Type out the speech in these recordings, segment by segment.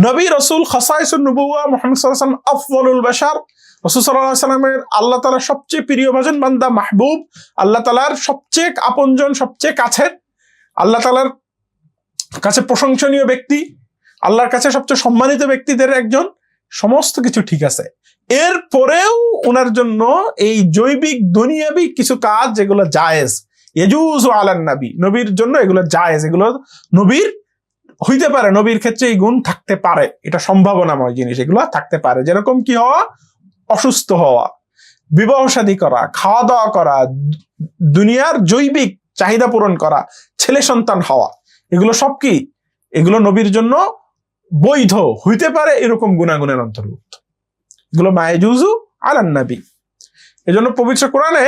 নবী রসুল খাসাইসুন নবুওয়া মুহাম্মদ সাল্লাল্লাহু আলাইহি ওয়াসাল্লাম আফদলুল বাশার, রাসূল সাল্লাল্লাহু আলাইহি ওয়াসাল্লামের আল্লাহ তাআলার সবচেয়ে প্রিয়ভাজন বান্দা, মাহবুব, আল্লাহ তাআলার সবচেয়ে আপনজন, সবচেয়ে কাছের, আল্লাহ তাআলার কাছে প্রশংসনীয় ব্যক্তি, আল্লাহর কাছে সবচেয়ে সম্মানিত ব্যক্তিদের একজন। সমস্ত কিছু ঠিক আছে, এরপরেও ওনার জন্য এই জৈবিক দুনিয়াবি কিছু কাজ যেগুলো জায়েজ, ইয়াজুজু আলান নবী, নবীর জন্য এগুলো জায়েজ, এগুলো নবীর হইতে পারে, নবীর ক্ষেত্রে এই গুণ থাকতে পারে, এটা সম্ভাবনাময় জিনিস, এগুলো থাকতে পারে। যেরকম কি হওয়া, অসুস্থ হওয়া, বিবাহ শাদী করা, খাওয়া দাওয়া করা, দুনিয়ার জৈবিক চাহিদা পূরণ করা, ছেলে সন্তান হওয়া, এগুলো সব কি, এগুলো নবীর জন্য বৈধ হইতে পারে, এরকম গুণাগুণের অন্তর্ভুক্ত। এগুলো মায়াজুজু আলান নবী। এই জন্য পবিত্র কোরআনে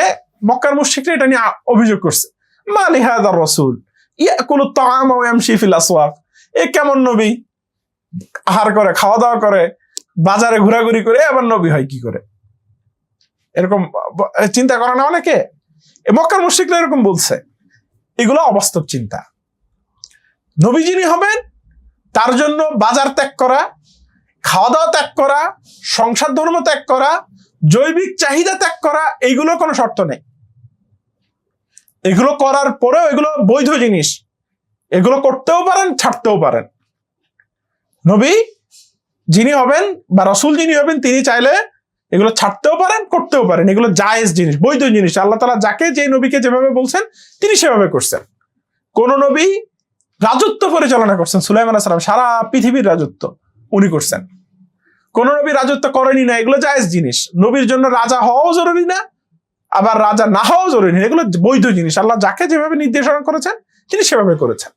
মক্কার মুশরিকরা এটা নিয়ে অভিযোগ করছে, মা লিহাযার রাসূল ইয়াকুলু আত-তাআমা ওয়া ইয়ামশি ফিল আসওয়াক, এ কেমন নবী, আহার করে, খাওয়া দাওয়া করে, বাজারে ঘোরাঘুরি করে, আবার নবী হয় কি করে? এরকম চিন্তা করে না অনেকে? মক্কার মুশরিকরা এরকম বলছে। এগুলো অবাস্তব চিন্তা। নবী যিনি হবেন তার জন্য বাজার ত্যাগ করা, খাওয়া দাওয়া ত্যাগ করা, সংসার ধর্ম ত্যাগ করা, জৈবিক চাহিদা ত্যাগ করা, এইগুলোর কোনো শর্ত নেই। এগুলো করার পরেও এগুলো বৈধ জিনিস, এগুলো করতেও পারেন, ছাড়তেও পারেন। নবী যিনি হবেন বা রাসূল যিনি হবেন তিনি চাইলে এগুলো ছাড়তেও পারেন, করতেও পারেন। এগুলো জায়েজ জিনিস, বৈধ জিনিস। আল্লাহ তাআলা যাকে যে নবীকে যেভাবে বলছেন তিনি সেভাবে করছেন। কোন নবী রাজত্ব পরিচালনা করছেন, সুলাইমান আলাইহিস সালাম সারা পৃথিবীর রাজত্ব উনি করছেন। কোন নবী রাজত্ব করেনি না, এগুলো জায়েজ জিনিস। নবীর জন্য রাজা হওয়াও জরুরি না, আবার রাজা না হওয়াও জরুরি না, এগুলো বৈধ জিনিস। আল্লাহ যাকে যেভাবে নির্দেশনা করেছেন তিনি সেভাবে করেছেন।